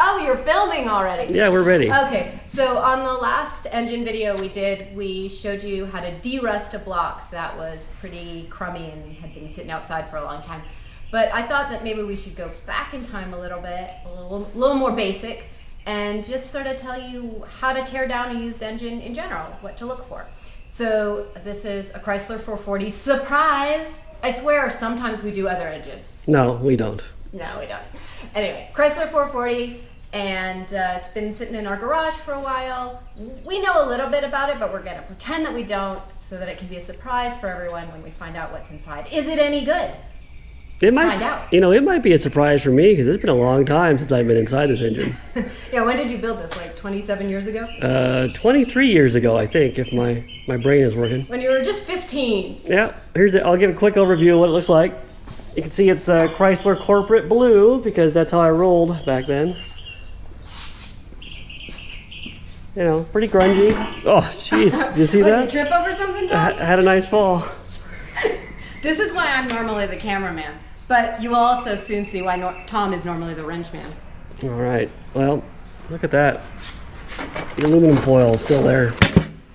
Oh, you're filming already. Yeah, we're ready. Okay, so on the last engine video we showed you how to de-rust a block that was pretty crummy and had been sitting outside for a long time. But I thought that maybe we should go back in time a little bit, a little more basic, and just sort of tell you how to tear down a used engine in general, what to look for. So this is a Chrysler 440. Surprise! I swear sometimes we do other engines. No, we don't. No, we don't. Anyway, Chrysler 440, and it's been sitting in our garage for a while. We know a little bit about it, but we're going to pretend that we don't so that it can be a surprise for everyone when we find out what's inside. Is it any good? Let's find out. You know, it might be a surprise for me because it's been a long time since I've been inside this engine. Yeah, when did you build this? Like 27 years ago? 23 years ago, I think, if my brain is working. When you were just 15. Yeah, I'll give a quick overview of what it looks like. You can see it's Chrysler Corporate Blue because that's how I rolled back then. You know, pretty grungy. Oh, jeez, did you see that? Did you trip over something, Tom? I had a nice fall. This is why I'm normally the cameraman, but you will also soon see why Tom is normally the wrench man. All right, well, look at that. The aluminum foil is still there.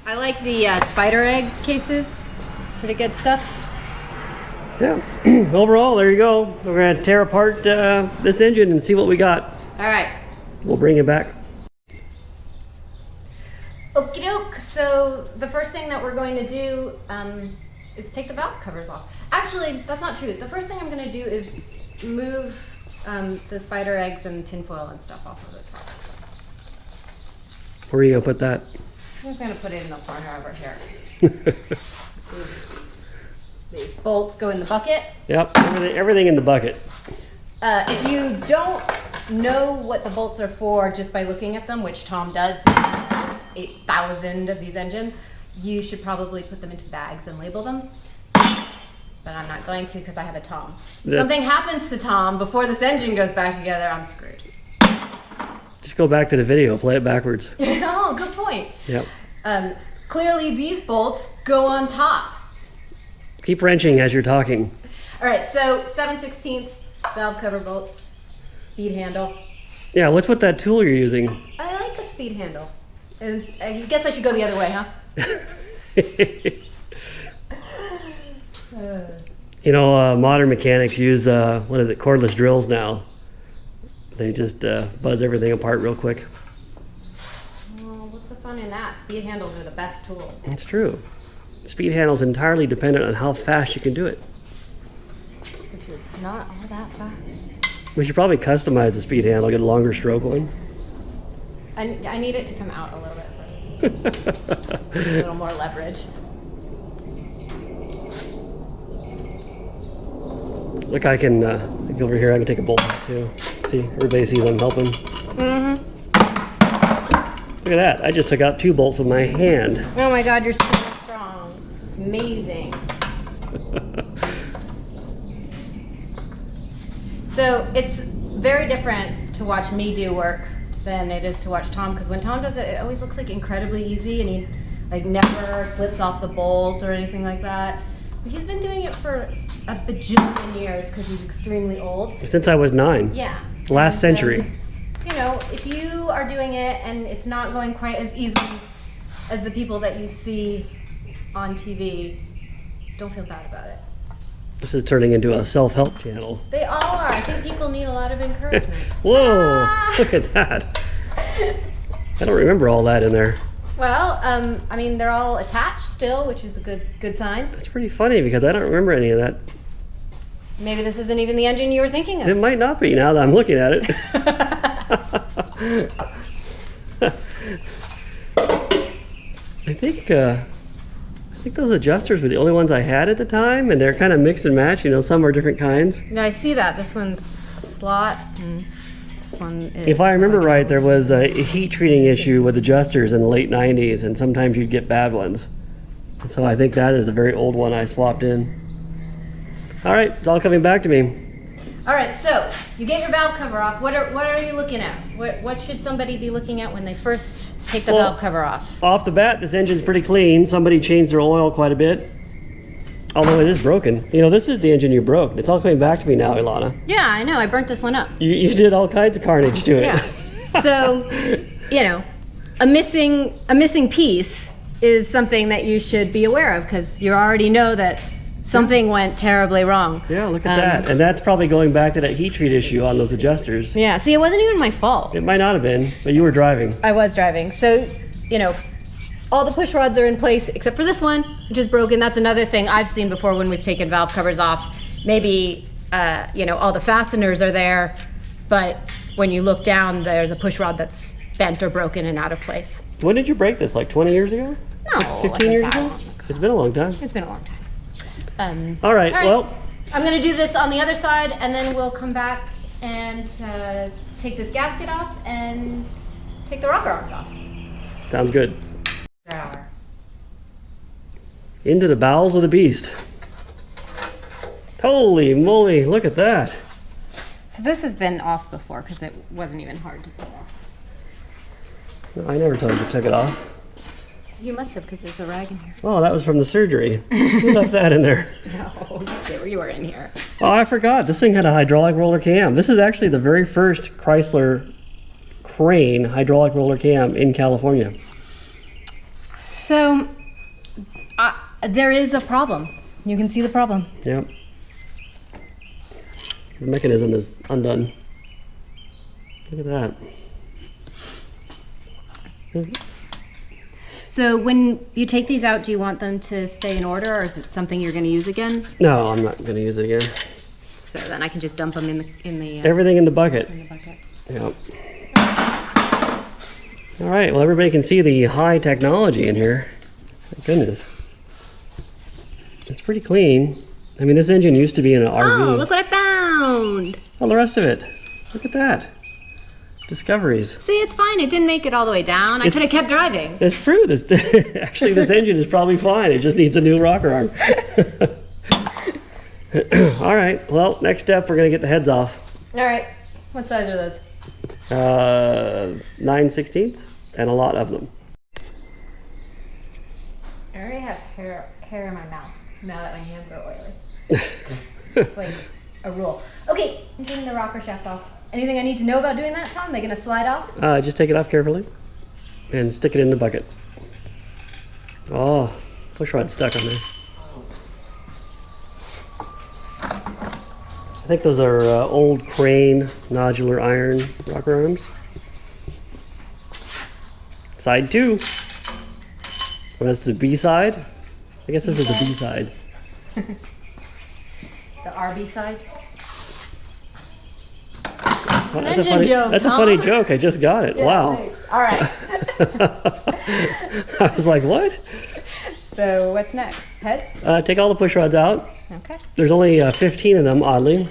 I like the spider egg cases. It's pretty good stuff. Yeah, overall, there you go. We're gonna tear apart this engine and see what we got. All right. We'll bring it back. Okie doke. So the first thing that we're going to do is take the valve covers off. Actually, that's not true. The first thing I'm gonna do is move the spider eggs and tinfoil and stuff off of the top. Where are you gonna put that? I'm just gonna put it in the corner over here. These bolts go in the bucket. Yep, everything in the bucket. If you don't know what the bolts are for just by looking at them, which Tom does, because he owns 8,000 of these engines, you should probably put them into bags and label them. But I'm not going to because I have a Tom. If something happens to Tom before this engine goes back together, I'm screwed. Just go back to the video, play it backwards. Oh, good point. Yep. Clearly these bolts go on top. Keep wrenching as you're talking. All right, so 7/16 valve cover bolt, speed handle. Yeah, what's with that tool you're using? I like the speed handle. And I guess I should go the other way, huh? You know, modern mechanics use, cordless drills now. They just buzz everything apart real quick. Well, what's the fun in that? Speed handles are the best tool. It's true. Speed handle's entirely dependent on how fast you can do it. Which is not all that fast. We should probably customize the speed handle, get a longer stroke one. I need it to come out a little bit further. A little more leverage. Look, I can, look over here, I can take a bolt out too. See, everybody sees I'm helping. Mm-hmm. Look at that, I just took out 2 bolts with my hand. Oh my God, you're so strong. It's amazing. So it's very different to watch me do work than it is to watch Tom, because when Tom does it, it always looks like incredibly easy, and he like never slips off the bolt or anything like that. But he's been doing it for a bajillion years because he's extremely old. Since I was 9. Yeah. Last century. You know, if you are doing it and it's not going quite as easily as the people that you see on TV, don't feel bad about it. This is turning into a self-help channel. They all are. I think people need a lot of encouragement. Whoa, look at that. I don't remember all that in there. Well, I mean, they're all attached still, which is a good sign. That's pretty funny because I don't remember any of that. Maybe this isn't even the engine you were thinking of. It might not be now that I'm looking at it. I think those adjusters were the only ones I had at the time, and they're kind of mix and match. You know, some are different kinds. No, I see that. This one's a slot, and this one is... If I remember right, there was a heat treating issue with adjusters in the late 90s, and sometimes you'd get bad ones. And so I think that is a very old one I swapped in. All right, it's all coming back to me. All right, so you get your valve cover off. What are you looking at? What should somebody be looking at when they first take the valve cover off? Off the bat, this engine's pretty clean. Somebody changed their oil quite a bit. Although it is broken. You know, this is the engine you broke. It's all coming back to me now, Elana. Yeah, I know. I burnt this one up. You did all kinds of carnage to it. Yeah. So, you know, a missing piece is something that you should be aware of because you already know that something went terribly wrong. Yeah, look at that. And that's probably going back to that heat treat issue on those adjusters. Yeah, see, it wasn't even my fault. It might not have been, but you were driving. I was driving. So, you know, all the push rods are in place except for this one, which is broken. That's another thing I've seen before when we've taken valve covers off. Maybe, you know, all the fasteners are there, but when you look down, there's a push rod that's bent or broken and out of place. When did you break this? Like 20 years ago? No. 15 years ago? It's been a long time. It's been a long time. All right, well. I'm going to do this on the other side, and then we'll come back and take this gasket off and take the rocker arms off. Sounds good. Into the bowels of the beast. Holy moly, look at that. So this has been off before because it wasn't even hard to pull off. No, I never told you to take it off. You must have because there's a rag in here. Oh, that was from the surgery. Who left that in there? No, you were in here. Oh, I forgot. This thing had a hydraulic roller cam. This is actually the very first Chrysler crane hydraulic roller cam in California. So, there is a problem. You can see the problem. Yep. The mechanism is undone. Look at that. So when you take these out, do you want them to stay in order, or is it something you're going to use again? No, I'm not going to use it again. So then I can just dump them in the everything in the bucket. In the bucket. Yep. All right. Well, everybody can see the high technology in here. Thank goodness. It's pretty clean. I mean, this engine used to be in an RV. Oh, look what I found! All the rest of it. Look at that. Discoveries. See, it's fine. It didn't make it all the way down. I could have kept driving. It's true. Actually, this engine is probably fine. It just needs a new rocker arm. All right. Well, next step, we're going to get the heads off. All right. What size are those? 9/16, and a lot of them. I already have hair in my mouth now that my hands are oily. It's like a rule. Okay, I'm taking the rocker shaft off. Anything I need to know about doing that, Tom? They're going to slide off? Just take it off carefully and stick it in the bucket. Oh, push rod stuck on there. I think those are old Crane nodular iron rocker arms. Side 2. Well, that's the B side. I guess this is the B side. The RB side? Well, that's a funny joke. I just got it. Yeah, wow. Thanks. All right. I was like, what? So what's next? Heads? Take all the push rods out. Okay. There's only 15 of them, oddly.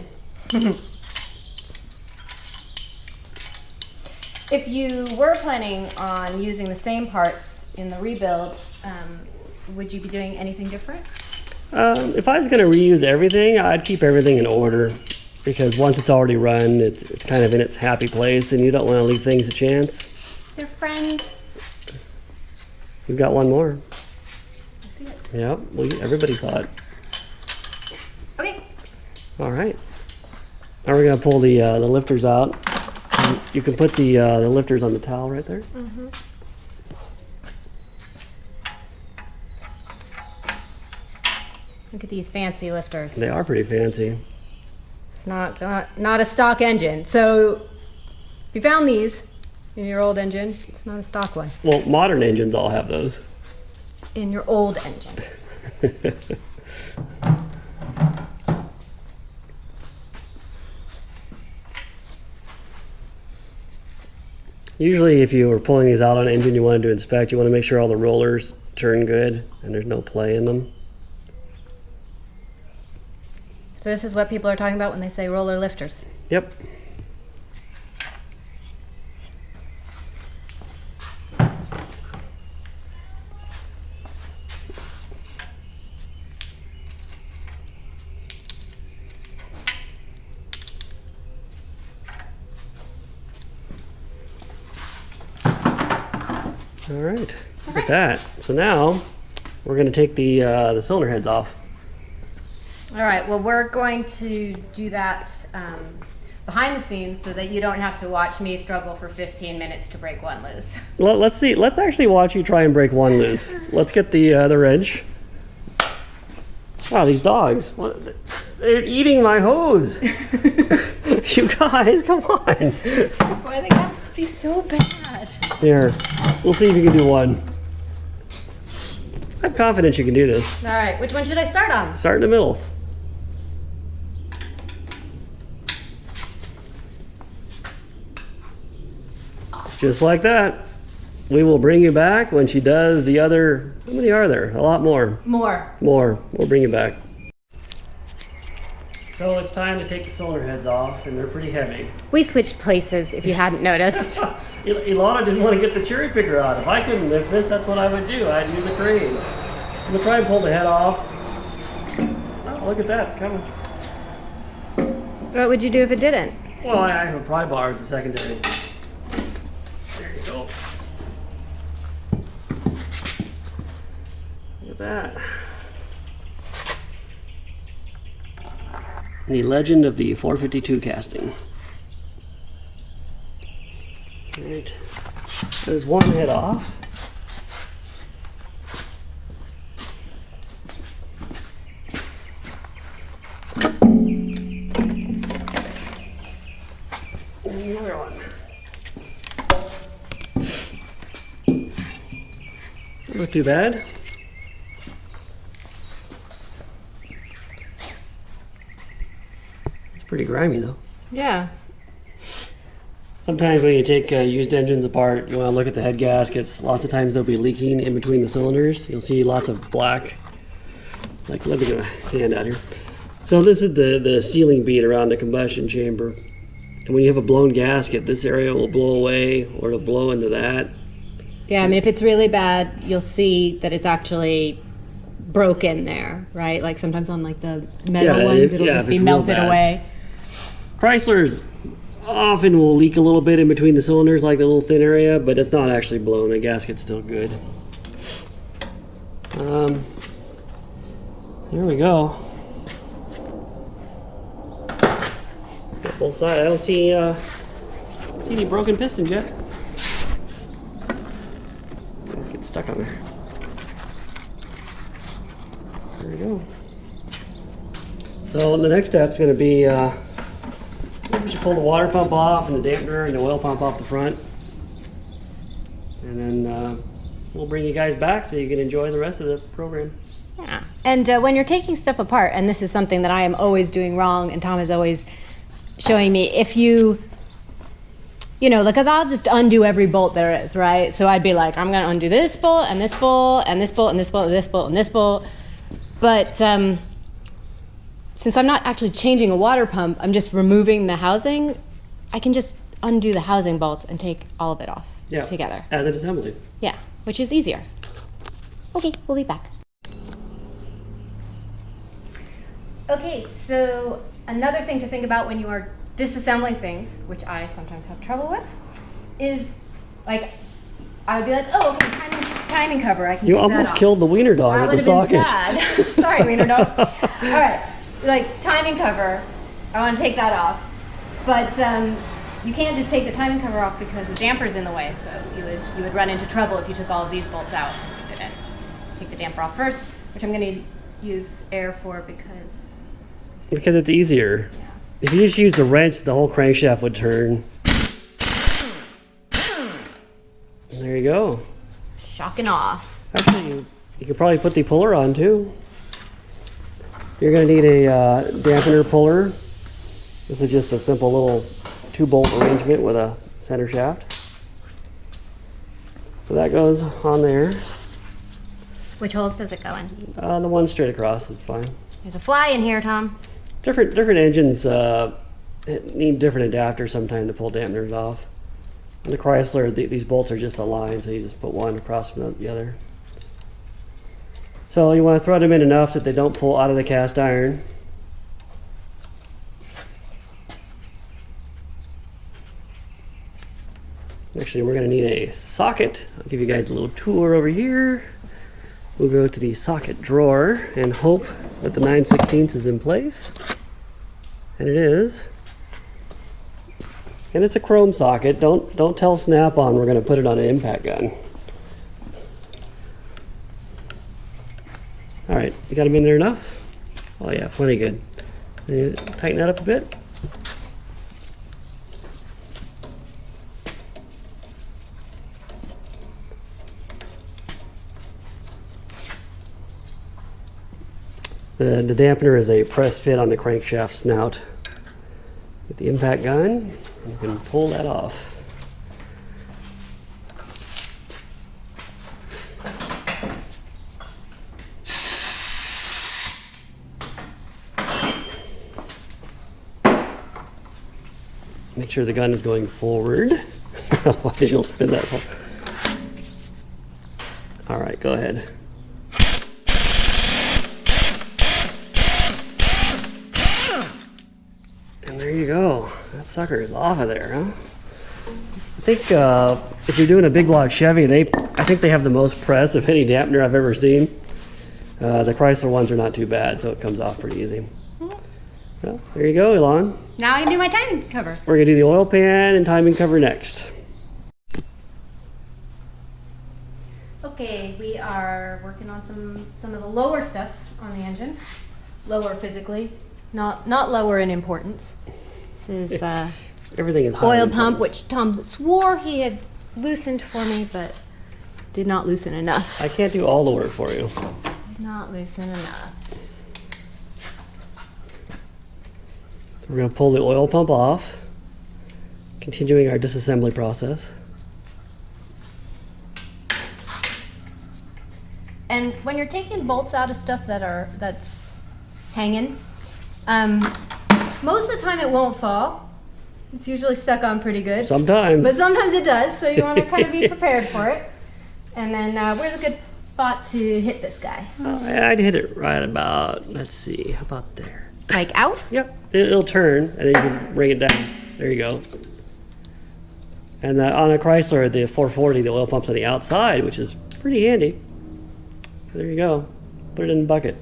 If you were planning on using the same parts in the rebuild, would you be doing anything different? If I was going to reuse everything, I'd keep everything in order. Because once it's already run, it's kind of in its happy place, and you don't want to leave things to chance. They're friends. We've got one more. I see it. Yep, everybody saw it. Okay. All right. Now we're going to pull the lifters out. You can put the lifters on the towel right there. Mm-hmm. Look at these fancy lifters. They are pretty fancy. It's not a stock engine. So if you found these in your old engine, it's not a stock one. Well, modern engines all have those. In your old engine. Usually if you were pulling these out on an engine you wanted to inspect, you want to make sure all the rollers turn good and there's no play in them. So this is what people are talking about when they say roller lifters. Yep. All right, look at that. So now we're going to take the cylinder heads off. All right, well, we're going to do that behind the scenes so that you don't have to watch me struggle for 15 minutes to break one loose. Let's see. Let's actually watch you try and break one loose. Let's get the wrench. Wow, these dogs. They're eating my hose. You guys, come on. Boy, they got to be so bad. Here, we'll see if you can do one. I have confidence you can do this. All right, which one should I start on? Start in the middle. Just like that. We will bring you back when she does the other. How many are there? A lot more. More. We'll bring you back. So it's time to take the cylinder heads off, and they're pretty heavy. We switched places, if you hadn't noticed. Elana didn't want to get the cherry picker out. If I couldn't lift this, that's what I would do. I'd use a crane. I'm gonna try and pull the head off. Oh, look at that, it's coming. What would you do if it didn't? Well, I have a pry bar as a secondary. There you go. Look at that. The legend of the 452 casting. Alright, there's one head off. And the other one. Doesn't look too bad. Pretty grimy though. Yeah. Sometimes when you take used engines apart, you want to look at the head gaskets. Lots of times they'll be leaking in between the cylinders. You'll see lots of black. Like, let me get my hand out here. So this is the sealing bead around the combustion chamber. And when you have a blown gasket, this area will blow away or it'll blow into that. Yeah, I mean, if it's really bad, you'll see that it's actually broken there, right? Like sometimes on like the metal ones, it'll just be melted away. Chryslers often will leak a little bit in between the cylinders, like the little thin area, but it's not actually blown. The gasket's still good. Here we go. Got both sides. I don't see any broken pistons yet. Get stuck on there. There we go. So the next step is going to be we should pull the water pump off and the dampener and the oil pump off the front, and then we'll bring you guys back so you can enjoy the rest of the program. Yeah. And when you're taking stuff apart, and this is something that I am always doing wrong, and Tom is always showing me, if you know, because I'll just undo every bolt there is, right? So I'd be like, I'm going to undo this bolt and this bolt and this bolt and this bolt and this bolt and this bolt. But since I'm not actually changing a water pump, I'm just removing the housing, I can just undo the housing bolts and take all of it off together. As a disassembly. Yeah, which is easier. Okay, we'll be back. Okay, so another thing to think about when you are disassembling things, which I sometimes have trouble with, is like, I would be like, oh, okay, timing cover, I can take that off. You almost killed the wiener dog with the socket. Sorry, wiener dog. All right, like timing cover, I want to take that off. But you can't just take the timing cover off because the damper's in the way, so you would run into trouble if you took all of these bolts out and you didn't take the damper off first, which I'm going to use air for because it's easier. Yeah. If you just used a wrench, the whole crankshaft would turn. There you go. Shocking off. Actually, you could probably put the puller on too. You're going to need a dampener puller. This is just a simple little 2-bolt arrangement with a center shaft. So that goes on there. Which holes does it go in? The one straight across is fine. There's a fly in here, Tom. Different engines need different adapters sometimes to pull dampeners off. In the Chrysler, these bolts are just aligned, so you just put one across from the other. So you want to thread them in enough that they don't pull out of the cast iron. Actually, we're going to need a socket. I'll give you guys a little tour over here. We'll go to the socket drawer and hope that the 9/16 is in place. And it is. And it's a chrome socket. Don't tell Snap-on we're going to put it on an impact gun. All right, you got them in there enough? Oh yeah, plenty good. Tighten that up a bit. The dampener is a press fit on the crankshaft snout. Get the impact gun, and you can pull that off. Make sure the gun is going forward, otherwise you'll spin that hole. All right, go ahead. And there you go. That sucker is off of there, huh? I think if you're doing a big block Chevy, I think they have the most press of any dampener I've ever seen. The Chrysler ones are not too bad, so it comes off pretty easy. Well, there you go, Elana. Now I can do my timing cover. We're gonna do the oil pan and timing cover next. Okay, we are working on some of the lower stuff on the engine. Lower physically, not lower in importance. This is everything is oil pump, which Tom swore he had loosened for me, but did not loosen enough. I can't do all the work for you. Did not loosen enough. We're going to pull the oil pump off, continuing our disassembly process. And when you're taking bolts out of stuff that's hanging, most of the time it won't fall. It's usually stuck on pretty good. Sometimes. But sometimes it does, so you want to kind of be prepared for it. And then where's a good spot to hit this guy? I'd hit it right about, let's see, how about there? Like out? Yep, it'll turn, and then you can bring it down. There you go. And on a Chrysler, the 440, the oil pump's on the outside, which is pretty handy. There you go. Put it in the bucket.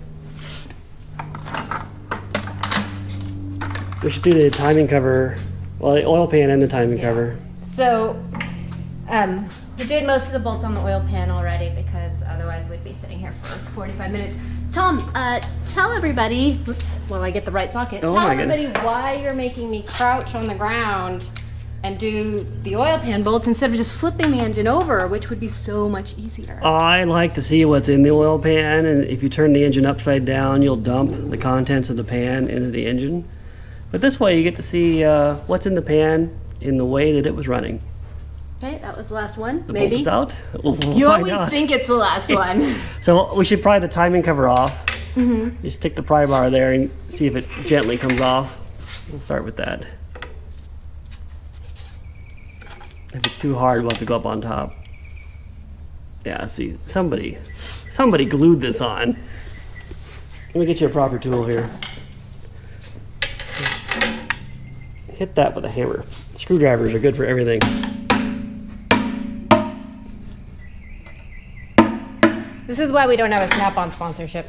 We should do the timing cover, well, the oil pan and the timing cover. So, we did most of the bolts on the oil pan already because otherwise we'd be sitting here for 45 minutes. Tom, tell everybody, oops, while I get the right socket, tell everybody why you're making me crouch on the ground and do the oil pan bolts instead of just flipping the engine over, which would be so much easier. I like to see what's in the oil pan, and if you turn the engine upside down, you'll dump the contents of the pan into the engine. But this way you get to see what's in the pan in the way that it was running. Okay, that was the last one, The maybe. bolt is out. We'll You find always out. think it's the last one. So we should pry the timing cover off. You stick the pry bar there and see if it gently comes off. We'll start with that. If it's too hard, we'll have to go up on top. Yeah, see, somebody glued this on. Let me get you a proper tool here. Hit that with a hammer. Screwdrivers are good for everything. This is why we don't have a Snap-on sponsorship.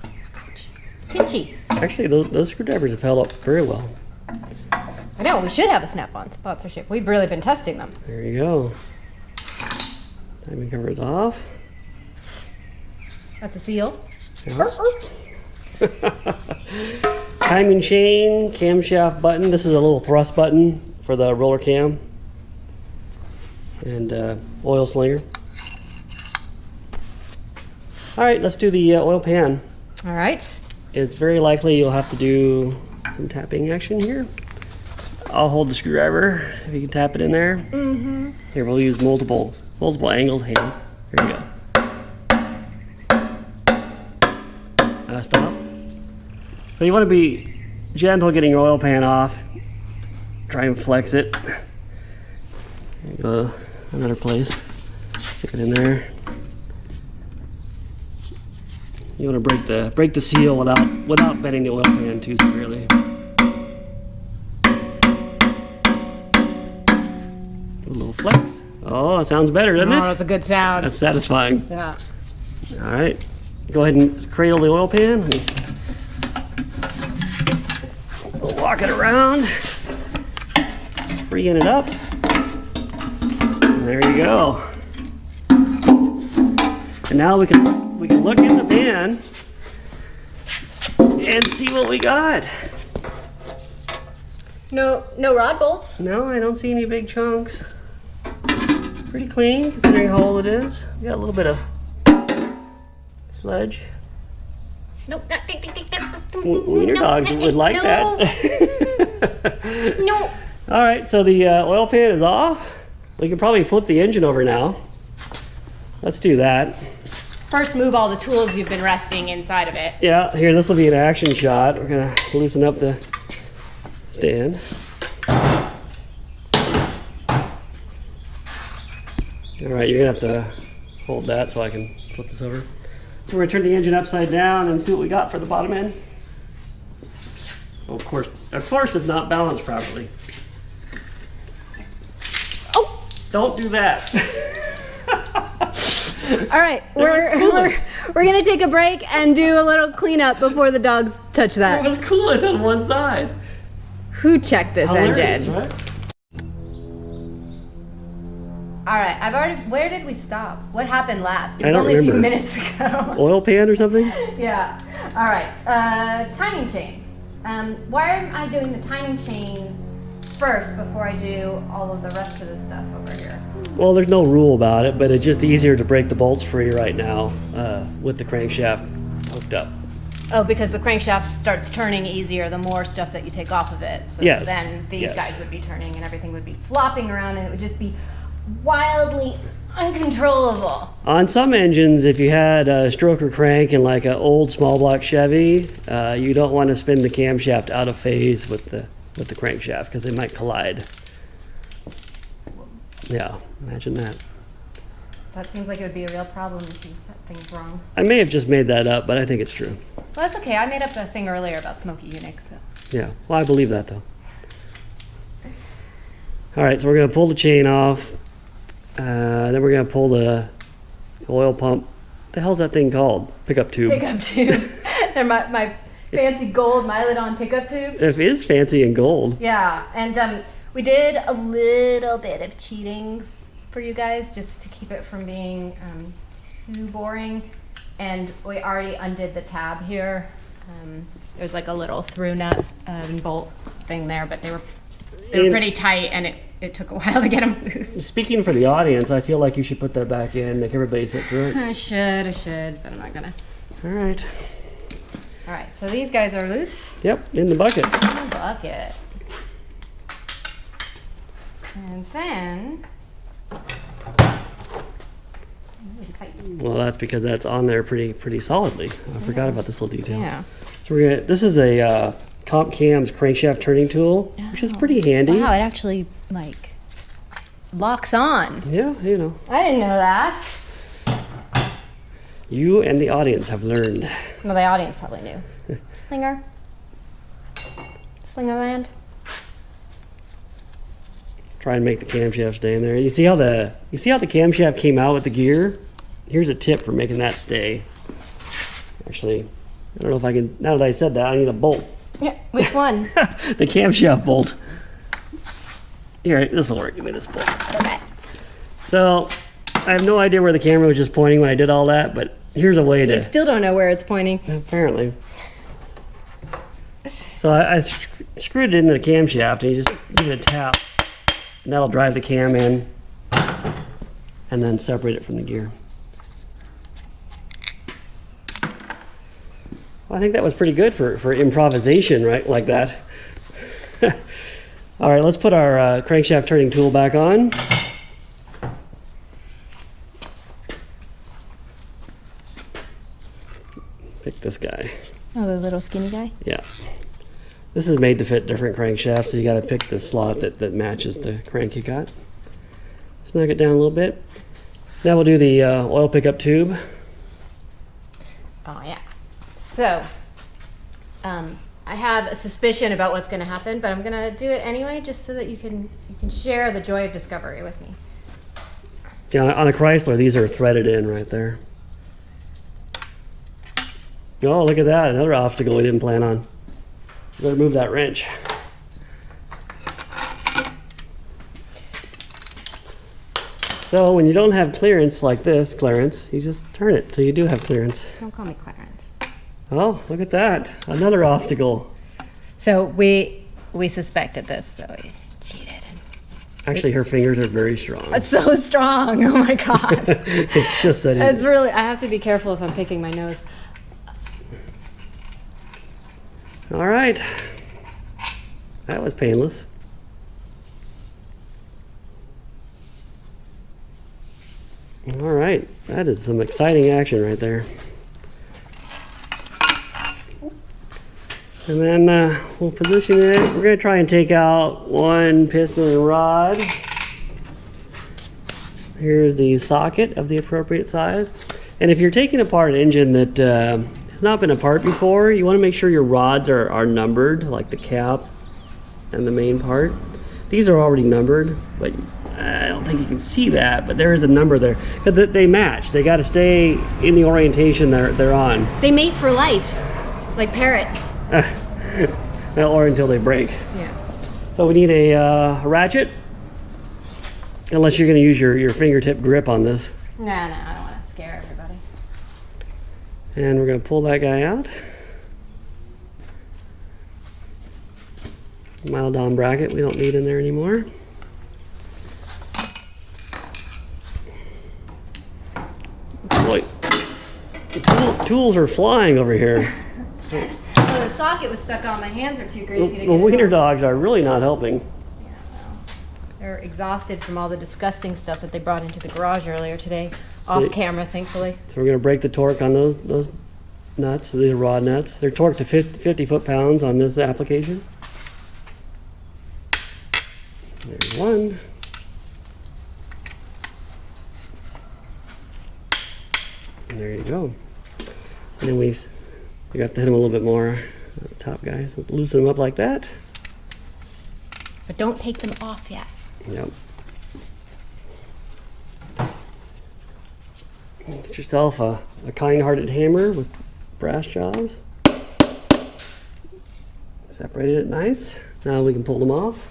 It's pinchy. Actually, those screwdrivers have held up very well. I know, we should have a Snap-on sponsorship. We've really been testing them. There you go. Timing cover is off. That's a seal. Timing chain, camshaft button. This is a little thrust button for the roller cam. And oil slinger. All right, let's do the oil pan. All right. It's very likely you'll have to do some tapping action here. I'll hold the screwdriver if you can tap it in there. Here, we'll use multiple angles. Hand. Here we go. Stop. So you want to be gentle getting your oil pan off. Try and flex it. There you go. Another place. Stick it in there. You want to break the seal without bending the oil pan too severely. A little flex. Oh, it sounds better, doesn't it? Oh, that's a good sound. That's satisfying. Yeah. All right. Go ahead and cradle the oil pan. We'll walk it around. freeing it up. And there you go. And now we can look in the pan and see what we got. No rod bolts? No, I don't see any big chunks. Pretty clean considering how old it is. We got a little bit of sludge. Nope. Wiener dogs would like that. No. All right, so the oil pan is off. We can probably flip the engine over now. Let's do that. First, move all the tools you've been resting inside of it. Yeah, here, this will be an action shot. We're gonna loosen up the stand. All right, you're gonna have to hold that so I can flip this over. We're gonna turn the engine upside down and see what we got for the bottom end. Oh, of course, it's not balanced properly. Oh! Don't do that. All right, we're gonna take a break and do a little cleanup before the dogs touch It that. was coolant on one side. Who checked this Hilarious, engine? right? All right, where did we stop? What happened last? It I was don't only a few remember. minutes ago. Oil pan or something? Yeah. All right. Timing chain. Why am I doing the timing chain first before I do all of the rest of the stuff over here? Well, there's no rule about it, but it's just easier to break the bolts free right now with the crankshaft hooked up. Oh, because the crankshaft starts turning easier the more stuff that you take off of it. So Yes, then these yes. guys would be turning and everything would be flopping around and it would just be wildly uncontrollable. On some engines, if you had a stroker crank in like an old small block Chevy, you don't want to spin the camshaft out of phase with the crankshaft because they might collide. Yeah, imagine that. That seems like it would be a real problem if you set things wrong. I may have just made that up, but I think it's true. Well, that's okay. I made up a thing earlier about smoky Unix. So. Yeah, well, I believe that though. All right, so we're gonna pull the chain off. Then we're gonna pull the oil pump. What the hell's that thing called? Pickup tube. Pickup tube. They're my fancy gold Mylodon pickup tube. It is fancy and gold. Yeah, and we did a little bit of cheating for you guys just to keep it from being too boring. And we already undid the tab here. There's like a little through nut and bolt thing there, but they were pretty tight, and it took a while to get them loose. Speaking for the audience, I feel like you should put that back in, make everybody sit through it. I should, but I'm not gonna. All right. All right, so these guys are loose. Yep, in the bucket. In the bucket. And then. Well, that's because that's on there pretty solidly. I forgot about this little detail. Yeah. So this is a Cam's crankshaft turning tool, which is pretty handy. Wow, it actually like locks on. Yeah, you know. I didn't know that. You and the audience have learned. Well, the audience probably knew. Slingerland. Try and make the camshaft stay in there. You see how the camshaft came out with the gear? Here's a tip for making that stay. Actually, I don't know if I can. Now that I said that, I need a bolt. Yeah, which one? The camshaft bolt. Here, this will work. Give me this bolt. Okay. So, I have no idea where the camera was just pointing when I did all that, but here's a way to. You still don't know where it's pointing. Apparently. So I screwed it into the camshaft, and you just give it a tap, and that'll drive the cam in, and then separate it from the gear. Well, I think that was pretty good for improvisation, right? Like that. All right, let's put our crankshaft turning tool back on. Pick this guy. Oh, the little skinny guy? Yeah. This is made to fit different crankshafts, so you got to pick the slot that matches the crank you got. Snug it down a little bit. Now we'll do the oil pickup tube. Oh, yeah. So, I have a suspicion about what's going to happen, but I'm going to do it anyway, just so that you can share the joy of discovery with me. Yeah, on a Chrysler, these are threaded in right there. Oh, look at that. Another obstacle we didn't plan on. Better move that wrench. So when you don't have clearance like this, Clarence, you just turn it till you do have clearance. Don't call me Clarence. Oh, look at that. Another obstacle. So we suspected this, so we cheated. Actually, her fingers are very strong. It's so strong. Oh my God. It's just that It's really, I have to be careful if I'm picking my nose. All right. That was painless. All right. That is some exciting action right there. And then we'll position it. We're going to try and take out one piston and rod. Here's the socket of the appropriate size. And if you're taking apart an engine that has not been apart before, you want to make sure your rods are numbered, like the cap and the main part. These are already numbered, but I don't think you can see that, but there is a number there. Because they match. They got to stay in the orientation they're on. They mate for life, like parrots. Or until they break. Yeah. So we need a ratchet, unless you're going to use your fingertip grip on this. No, I don't want to scare everybody. And we're going to pull that guy out. Mild on bracket we don't need in there anymore. Boy, tools are flying over here. Well, the socket was stuck on. My hands are too greasy to get The it wiener off. dogs are really not helping. Yeah, well, they're exhausted from all the disgusting stuff that they brought into the garage earlier today, off camera, thankfully. So we're going to break the torque on those nuts. These are rod nuts. They're torqued to 50 foot-pounds on this application. There's one. And there you go. And then we got to hit them a little bit more. The top guys, loosen them up like that. But don't take them off yet. Yep. Get yourself a kind-hearted hammer with brass jaws. Separated it nice. Now we can pull them off.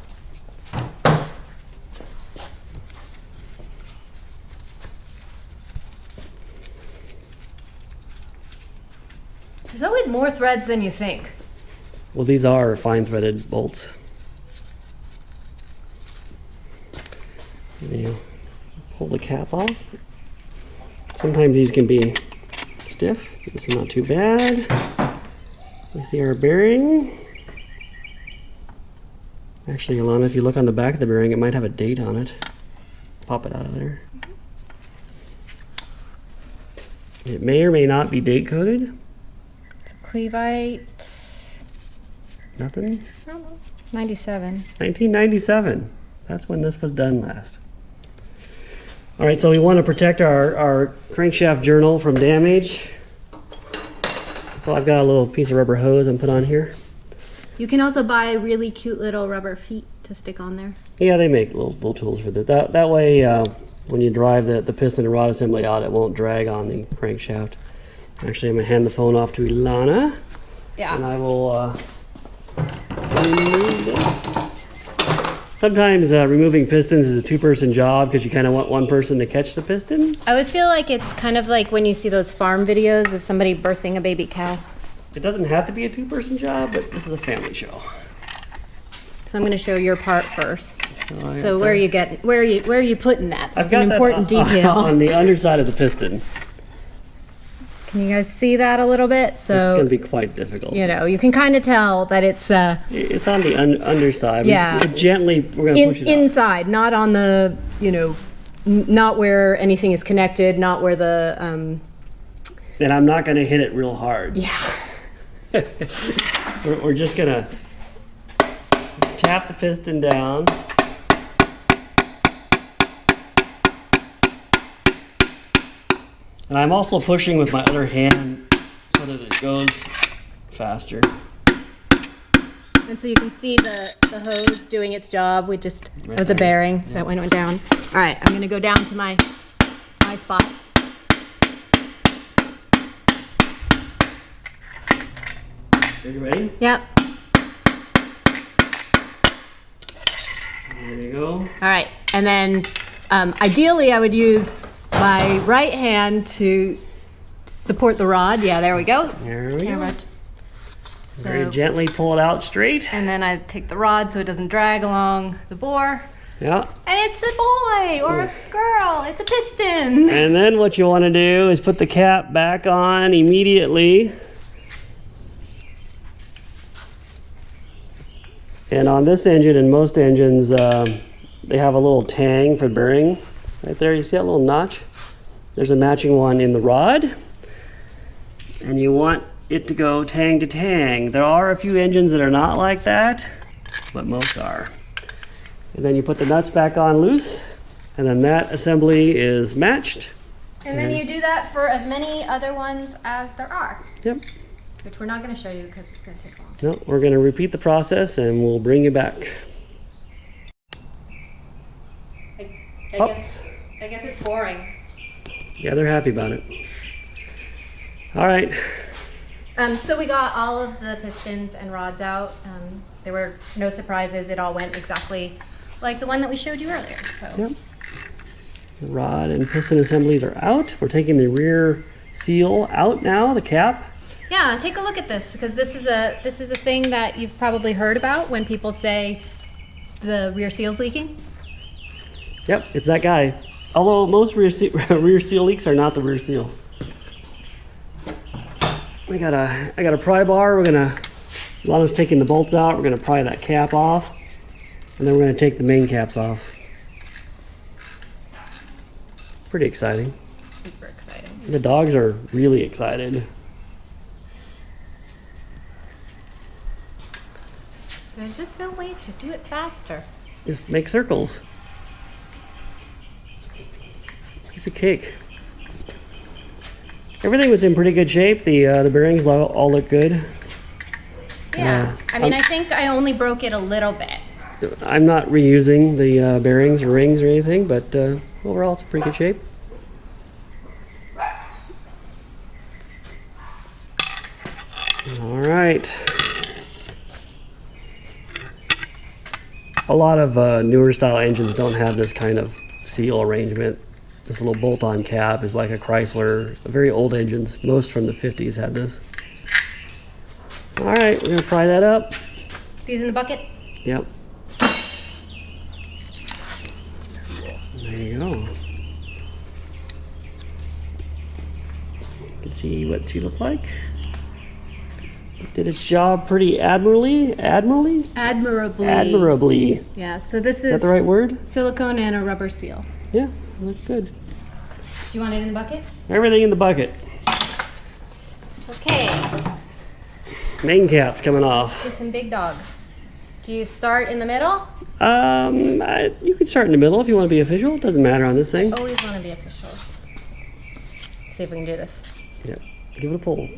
There's always more threads than you think. Well, these are fine-threaded bolts. You pull the cap off. Sometimes these can be stiff. This is not too bad. We see our bearing. Actually, Elana, if you look on the back of the bearing, it might have a date on it. Pop it out of there. It may or may not be date coded. Cleveite. Nothing? I don't know. 97. 1997. That's when this was done last. All right, so we want to protect our crankshaft journal from damage. So I've got a little piece of rubber hose I'm put on here. You can also buy really cute little rubber feet to stick on there. Yeah, they make little tools for this. That way, when you drive the piston and rod assembly out, it won't drag on the crankshaft. Actually, I'm going to hand the phone off to Elana. Yeah. And I will remove this. Sometimes removing pistons is a two-person job because you kind of want one person to catch the piston. I always feel like it's kind of like when you see those farm videos of somebody birthing a baby cow. It doesn't have to be a two-person job, but this is a family show. So I'm going to show your part first. Oh, So where are you putting that? I've That's got an that important detail. on the underside of the piston. Can you guys see that a little bit? It's So going to be quite difficult. you know, you can kind of tell that it's It's on the underside. Yeah. Gently, we're going to push it up. inside, not on the, not where anything is connected, not where the And I'm not going to hit it real hard. yeah. We're just going to tap the piston down. And I'm also pushing with my other hand so that it goes faster. And so you can see the hose doing its job. That was a bearing that went down. All right, I'm gonna go down to my spot. Are you ready? Yep. There you go. All right, and then Ideally, I would use my right hand to support the rod. Yeah, there we go. There we go. Camera. Very So- gently pull it out straight. And then I take the rod so it doesn't drag along the bore. Yeah. And it's a boy or a girl. It's a piston. And then what you want to do is put the cap back on immediately. And on this engine and most engines, they have a little tang for bearing. Right there, you see that little notch? There's a matching one in the rod. And you want it to go tang to tang. There are a few engines that are not like that, but most are. And then you put the nuts back on loose, and then that assembly is matched. And then you do that for as many other ones as there are. Yep. Which we're not going to show you because it's going to take long. No, we're going to repeat the process and we'll bring you back. I guess it's boring. Yeah, they're happy about it. All right. So we got all of the pistons and rods out. There were no surprises. It all went exactly like the one that we showed you earlier. So. Yep. The rod and piston assemblies are out. We're taking the rear seal out now, the cap. Yeah, take a look at this because this is a thing that you've probably heard about when people say the rear seal's leaking. Yep, it's that guy. Although most rear seal leaks are not the rear seal. I got a pry bar. Elana's taking the bolts out. We're gonna pry that cap off, and then we're gonna take the main caps off. Pretty exciting. Super exciting. The dogs are really excited. There's just no way to do it faster. Just make circles. Piece of cake. Everything was in pretty good shape. The bearings all look good. Yeah, I mean, I think I only broke it a little bit. I'm not reusing the bearings or rings or anything, but overall it's in pretty good shape. All right. A lot of newer style engines don't have this kind of seal arrangement. This little bolt-on cap is like a Chrysler. Very old engines, most from the 50s had this. All right, we're gonna pry that up. These in the bucket? Yep. There you go. You can see what she looked like. Did its job pretty admirably. Admirably. Yeah, so this Is that is the right word? silicone and a rubber seal. Yeah, looks good. Do you want it in the bucket? Everything in the bucket. Okay, Main cap's coming off. with some big dogs. Do you start in the middle? You can start in the middle if you want to be official. It doesn't matter on this thing. Always want to be official. Let's see if we can do this. Yeah, give it a pull.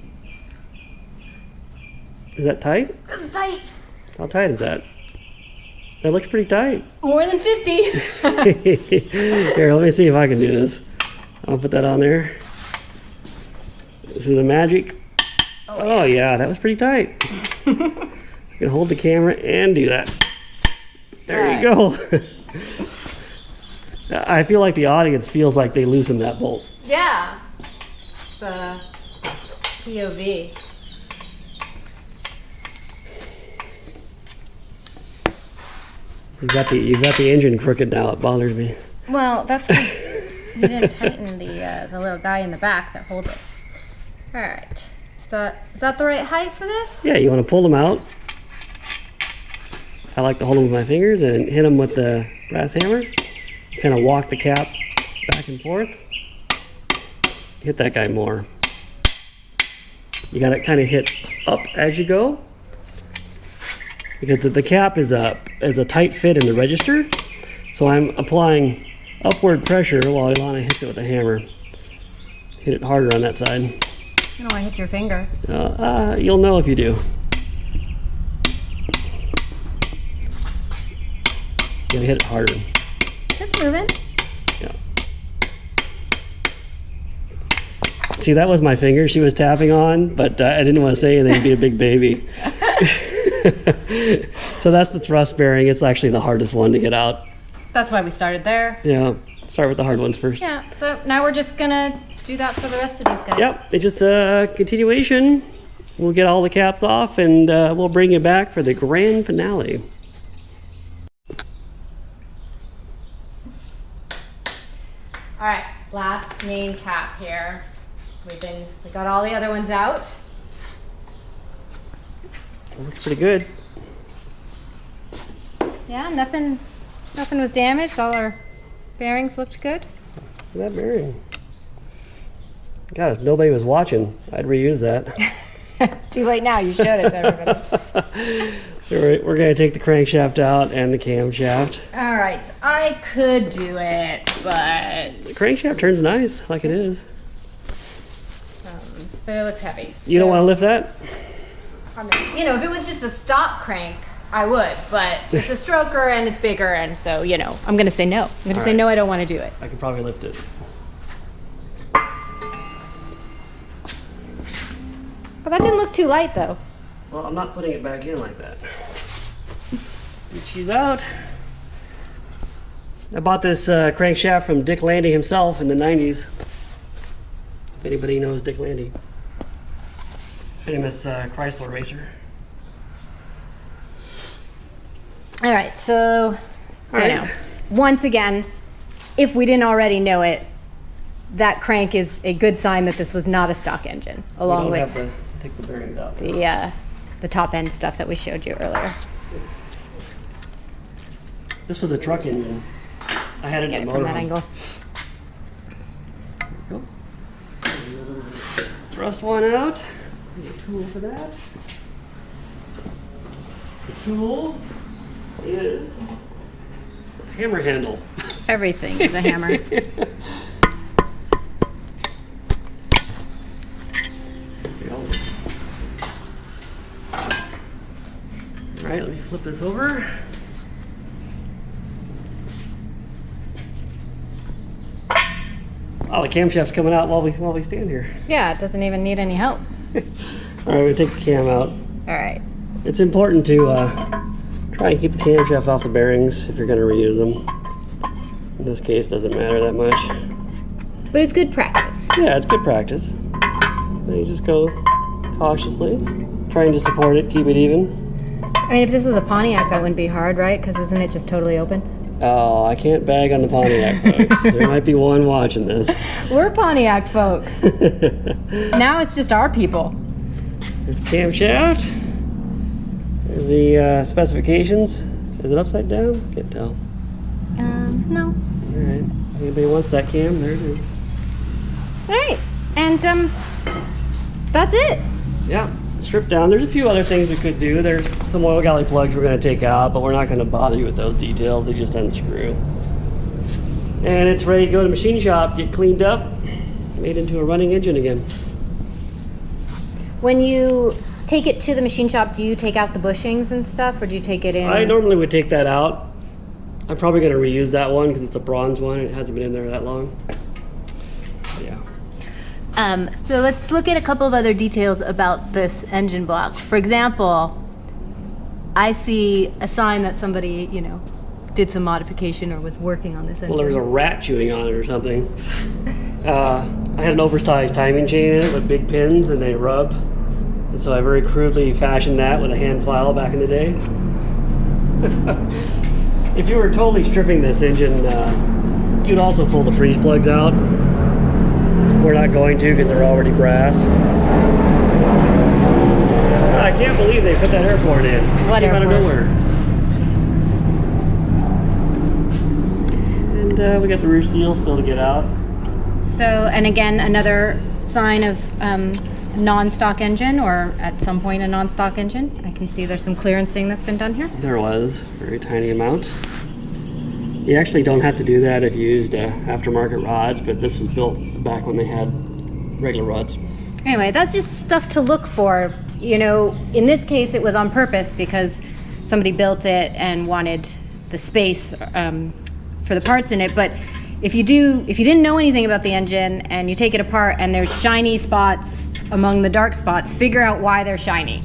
Is that tight? It's tight. How tight is that? That looks pretty tight. More than 50. Here, let me see if I can do this. I'll put that on there. This is the magic. Oh yeah, that was pretty tight. You can hold the camera and do that. There you go. I feel like the audience feels like they loosened that bolt. Yeah. It's a POV. You've got the engine crooked now. It bothers me. Well, that's because you didn't tighten the little guy in the back that holds it. All right. Is that the right height for this? Yeah, you want to pull them out. I like to hold them with my fingers and hit them with the brass hammer. Kind of walk the cap back and forth. Hit that guy more. You got to kind of hit up as you go. Because the cap is a tight fit in the register. So I'm applying upward pressure while Elana hits it with a hammer. Hit it harder on that side. I don't want to hit your finger. You'll know if you do. You gotta hit it harder. It's moving. Yeah. See, that was my finger she was tapping on, but I didn't want to say anything, it'd be a big baby. So that's the thrust bearing. It's actually the hardest one to get out. That's why we started there. Yeah, start with the hard ones first. Yeah, so now we're just gonna do that for the rest of these guys. Yep, it's just a continuation. We'll get all the caps off and we'll bring you back for the grand finale. All right, last main cap here. We got all the other ones out. Looks pretty good. Yeah, nothing was damaged. All our bearings looked good. Look at that bearing. God, if nobody was watching, I'd reuse that. Too late now, you showed it to everybody. We're going to take the crankshaft out and the camshaft. All right, I could do it, but... The crankshaft turns nice, like it is. But it looks heavy. You don't want to lift that? You know, if it was just a stock crank, I would, but it's a stroker and it's bigger, and so, you know, I'm going to say no. I'm going to say no, I don't want to do it. I can probably lift it. But that didn't look too light, though. Well, I'm not putting it back in like that. She's out. I bought this crankshaft from Dick Landy himself in the 90s. If anybody knows Dick Landy. Famous Chrysler racer. All right, so, you know, once again, if we didn't already know it, that crank is a good sign that this was not a stock engine, along with have to take the bearings out. The top end stuff that we showed you earlier. This was a truck engine. I had it Get in it the from that angle. There we go. Thrust one out. Need a tool for that. The tool is a hammer handle. Everything is a hammer. All right, let me flip this over. Oh, the camshaft's coming out while we stand here. Yeah, it doesn't even need any help. All right, we take the cam out. All right. It's important to try and keep the camshaft off the bearings if you're going to reuse them. In this case, doesn't matter that much. But it's good practice. Yeah, it's good practice. So you just go cautiously, trying to support it, keep it even. I mean, if this was a Pontiac, that wouldn't be hard, right? Because isn't it just totally open? Oh, I can't bag on the Pontiac folks. There might be one watching this. We're Pontiac folks. Now it's just our people. There's the camshaft. There's the specifications. Is it upside down? Can't tell. No. All right. Anybody wants that cam? There it is. All right. And, that's it. Yeah. Strip down. There's a few other things we could do. There's some oil galley plugs we're going to take out, but we're not going to bother you with those details. They just unscrew. And it's ready to go to the machine shop, get cleaned up, made into a running engine again. When you take it to the machine shop, do you take out the bushings and stuff, or do you take it in? I normally would take that out. I'm probably going to reuse that one because it's a bronze one and it hasn't been in there that long. Yeah. So let's look at a couple of other details about this engine block. For example, I see a sign that somebody, you know, did some modification or was working on this engine. Well, there was a rat chewing on it or something. I had an oversized timing chain in it with big pins and they rub. And so I very crudely fashioned that with a hand file back in the day. If you were totally stripping this engine, you'd also pull the freeze plugs out. We're not going to because they're already brass. I can't believe they put that airport in. What It came out of airport? nowhere. And we got the rear seal still to get out. So, and again, another sign of non-stock engine, or at some point a non-stock engine. I can see there's some clearancing that's been done here. There was a very tiny amount. You actually don't have to do that if you used aftermarket rods, but this was built back when they had regular rods. Anyway, that's just stuff to look for. You know, in this case, it was on purpose because somebody built it and wanted the space for the parts in it. But if you didn't know anything about the engine and you take it apart and there's shiny spots among the dark spots, figure out why they're shiny.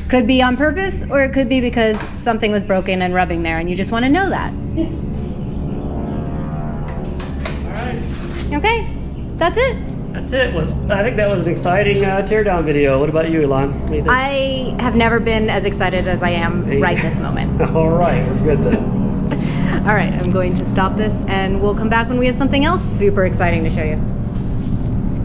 Could be on purpose, or it could be because something was broken and rubbing there, and you just want to know that. that's it. That's it. I think that was an exciting teardown video. What about you, Elon? What do you think? I have never been as excited as I am right this moment. All right, we're good then. All right, I'm going to stop this, and we'll come back when we have something else super exciting to show you.